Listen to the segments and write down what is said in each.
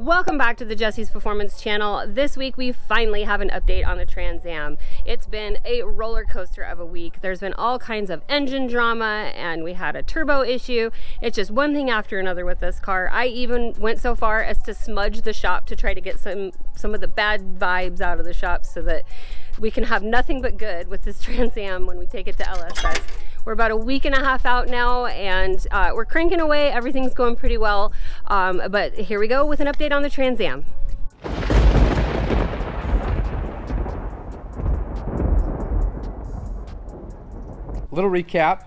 Welcome back to the Jessie's Performance channel. This week we finally have an update on the Trans Am. It's been a roller coaster of a week. There's been all kinds of engine drama and we had a turbo issue. It's just one thing after another with this car. I even went so far as to smudge the shop to try to get some of the bad vibes out of the shop so that we can have nothing but good with this Trans Am when we take it to LS Fest. We're about a week and a half out now and we're cranking away. Everything's going pretty well. But here we go with an update on the Trans Am. Little recap.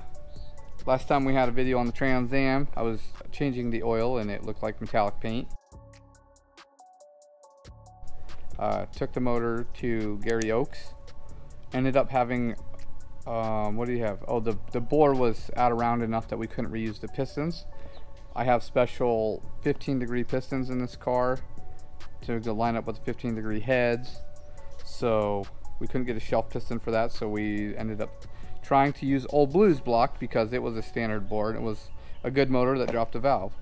Last time we had a video on the Trans Am, I was changing the oil and it looked like metallic paint. Took the motor to Gary Ochs. Ended up having what do you have? Oh, the bore was out of round enough that we couldn't reuse the pistons. I have special 15-degree pistons in this car to line up with the 15-degree heads, so we couldn't get a shelf piston for that, so we ended up trying to use Old Blue's block because it was a standard bore and it was a good motor that dropped a valve.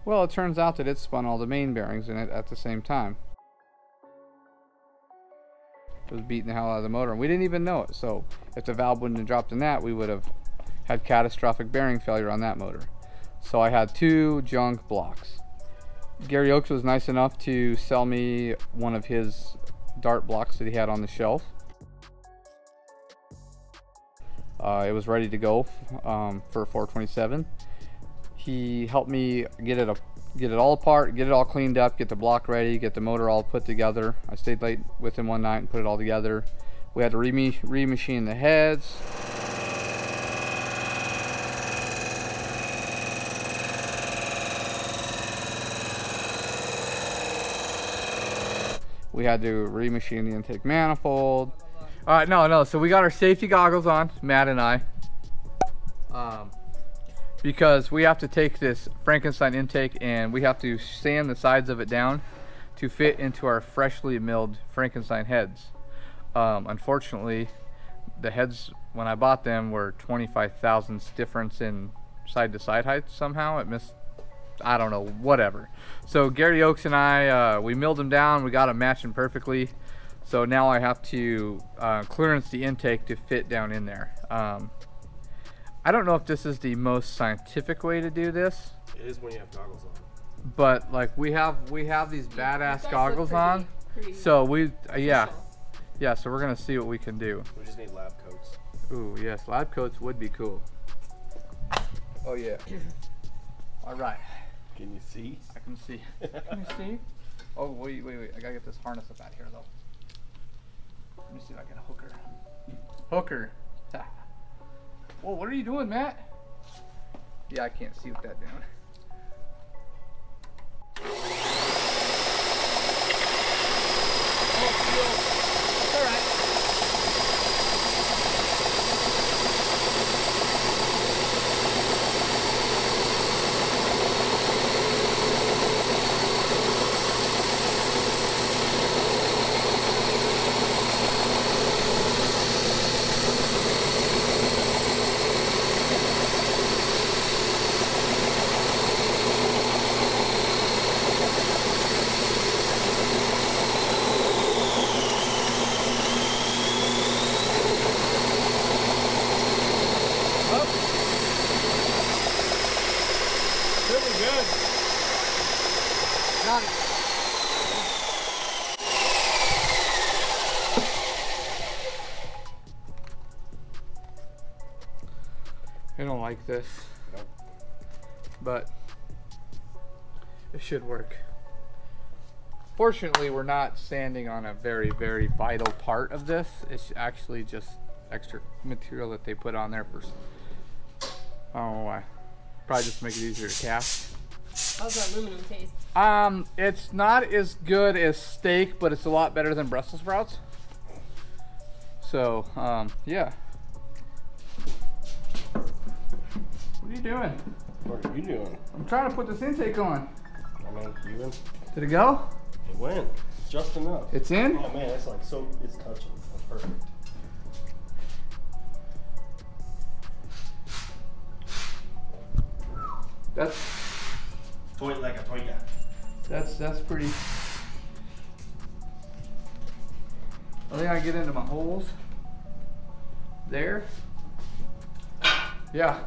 Well, it turns out that it spun all the main bearings in it at the same time. It was beating the hell out of the motor and we didn't even know it, so if the valve wouldn't have dropped in that, we would have had catastrophic bearing failure on that motor. So I had two junk blocks. Gary Ochs was nice enough to sell me one of his dart blocks that he had on the shelf. It was ready to go for 427. He helped me get it all apart, get it all cleaned up, get the block ready, get the motor all put together. I stayed late with him one night and put it all together. We had to remachine the heads. We had to remachine the intake manifold. So we got our safety goggles on, Matt and I. Because we have to take this Frankenstein intake and we have to sand the sides of it down to fit into our freshly milled Frankenstein heads. Unfortunately, the heads, when I bought them, were 25 thousandths difference in side-to-side height somehow. It missed, I don't know, whatever. So Gary Ochs and I, we milled them down, we got them matching perfectly. So now I have to clearance the intake to fit down in there. I don't know if this is the most scientific way to do this. It is when you have goggles on. But like we have these badass goggles on. So yeah, so we're gonna see what we can do. We just need lab coats. Ooh, yes, lab coats would be cool. Oh yeah. All right. Can you see? I can see. Can you see? Oh wait, I gotta get this harness up out here though. Let me see if I can hook her. Hook her. Whoa, what are you doing, Matt? Yeah, I can't see with that down. Oh, it's all right. I don't like this, nope. But it should work. Fortunately, we're not sanding on a very, very vital part of this. It's actually just extra material that they put on there for, I don't know why. Probably just to make it easier to cast. How's that aluminum taste? It's not as good as steak, but it's a lot better than Brussels sprouts. So, yeah. What are you doing? What are you doing? I'm trying to put this intake on. I mean, even. Did it go? It went. Just enough. It's in? Oh man, it's like so, it's touching. That's perfect. That's Toy like a toy gun. That's pretty. I think I get into my holes there. Yeah.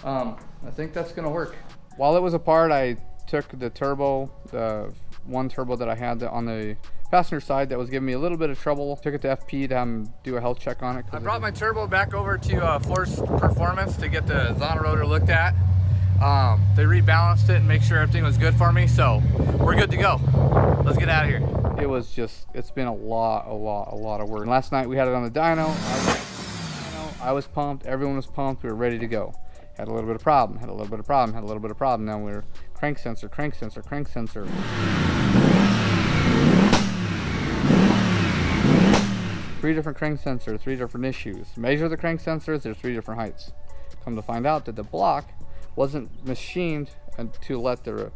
I think that's gonna work. While it was apart, I took the turbo, the one turbo that I had on the passenger side that was giving me a little bit of trouble. Took it to FP to have them do a health check on it. I brought my turbo back over to Ochs Performance to get the Zona rotor looked at. They rebalanced it and make sure everything was good for me, so we're good to go. Let's get out of here. It was just, it's been a lot of work. And last night we had it on the dyno. I was pumped, everyone was pumped, we were ready to go. Had a little bit of problem, had a little bit of problem, had a little bit of problem. Now we're crank sensor, crank sensor, crank sensor. 3 different crank sensors, 3 different issues. Measure the crank sensors, there's 3 different heights. Come to find out that the block wasn't machined to let the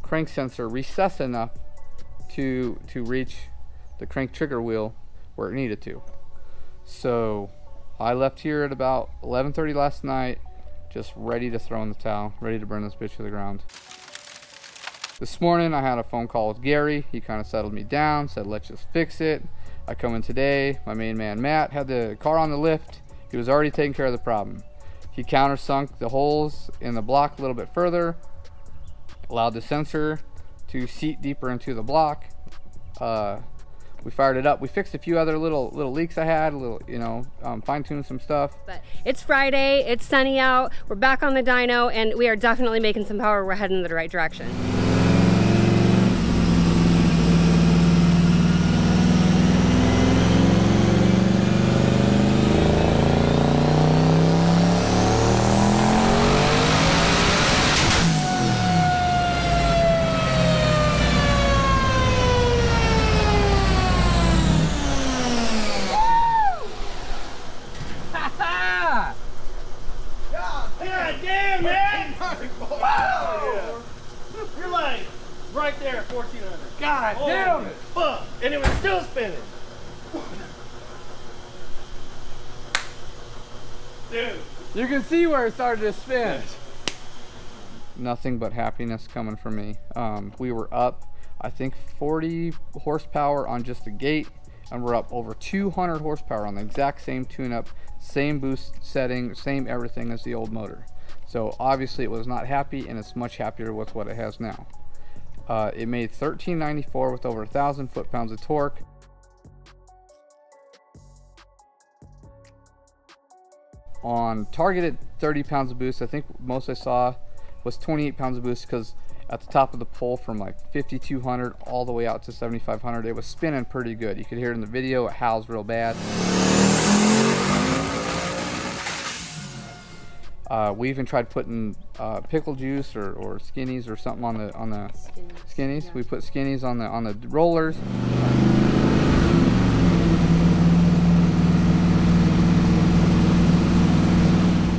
crank sensor recess enough to reach the crank trigger wheel where it needed to. So I left here at about 11:30 last night, just ready to throw in the towel, ready to burn this bitch to the ground. This morning I had a phone call with Gary. He kind of settled me down, said let's just fix it. I come in today, my main man Matt had the car on the lift. He was already taking care of the problem. He countersunk the holes in the block a little bit further, allowed the sensor to seat deeper into the block. We fired it up. We fixed a few other little leaks I had, fine-tuned some stuff. But it's Friday, it's sunny out, we're back on the dyno, and we are definitely making some power. We're heading in the right direction. God damn, man! Wow! You're like right there at 1400. God damn it! Fuck! And it was still spinning. Dude. You can see where it started to spin. Nothing but happiness coming from me. We were up, I think, 40 horsepower on just the gate, and we're up over 200 horsepower on the exact same tune-up, same boost setting, same everything as the old motor. So obviously it was not happy, and it's much happier with what it has now. It made 1394 with over 1,000 foot-pounds of torque. On targeted 30 pounds of boost, I think most I saw was 28 pounds of boost, because at the top of the pole from like 5,200 all the way out to 7,500, it was spinning pretty good. You could hear it in the video, it howls real bad. We even tried putting pickle juice or skinnies or something on the skinnies. Yeah. We put skinnies on the rollers.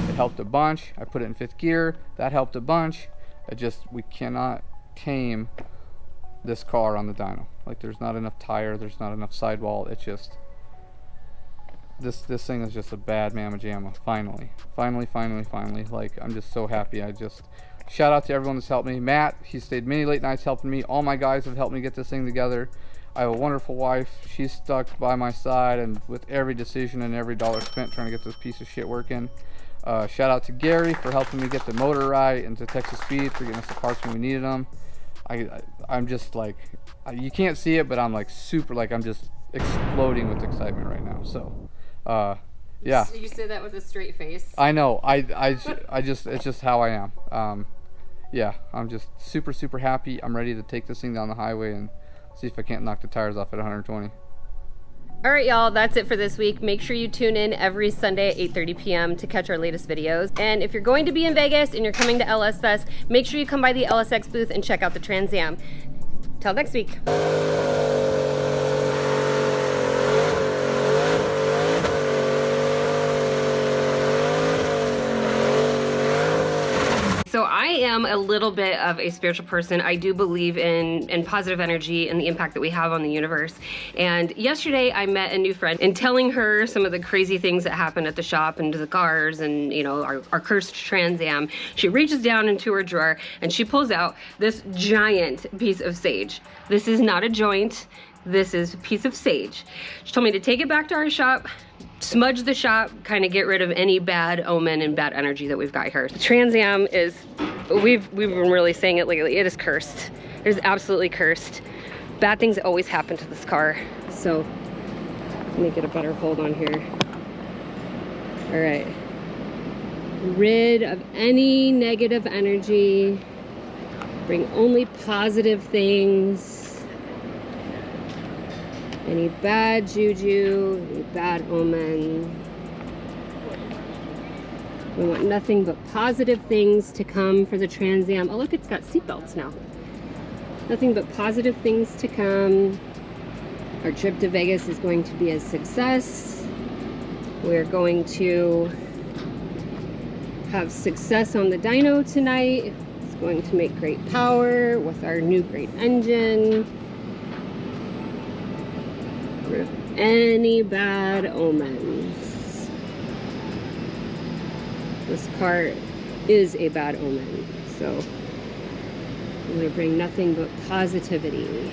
It helped a bunch. I put it in 5th gear. That helped a bunch. We cannot tame this car on the dyno. Like, there's not enough tire, there's not enough sidewall. It's just this thing is just a bad mamma jamma. Finally. Like, I'm just so happy. Shout out to everyone that's helped me. Matt, he stayed many late nights helping me. All my guys have helped me get this thing together. I have a wonderful wife. She's stuck by my side and with every decision and every dollar spent trying to get this piece of shit working. Shout out to Gary for helping me get the motor right, and to Texas Speed for getting us the parts when we needed them. I'm just like, you can't see it, but I'm like super, like, I'm just exploding with excitement right now. So yeah. You say that with a straight face. I know. It's just how I am. Yeah, I'm just super happy. I'm ready to take this thing down the highway and see if I can't knock the tires off at 120. All right, y'all, that's it for this week. Make sure you tune in every Sunday at 8:30 p.m. to catch our latest videos. And if you're going to be in Vegas and you're coming to LS Fest, make sure you come by the LSX booth and check out the Trans Am. Till next week. So I am a little bit of a spiritual person. I do believe in positive energy and the impact that we have on the universe. And yesterday I met a new friend, and telling her some of the crazy things that happened at the shop and to the cars and, you know, our cursed Trans Am, she reaches down into her drawer and she pulls out this giant piece of sage. This is not a joint. This is a piece of sage. She told me to take it back to our shop, smudge the shop, kind of get rid of any bad omen and bad energy that we've got here. The Trans Am is, we've been really saying it lately, it is cursed. It is absolutely cursed. Bad things always happen to this car. So let me get a better hold on here. All right. Rid of any negative energy. Bring only positive things. Any bad juju, any bad omen. We want nothing but positive things to come for the Trans Am. Oh look, it's got seatbelts now. Nothing but positive things to come. Our trip to Vegas is going to be a success. We're going to have success on the dyno tonight. It's going to make great power with our new great engine. Any bad omens. This car is a bad omen, so I'm going to bring nothing but positivity.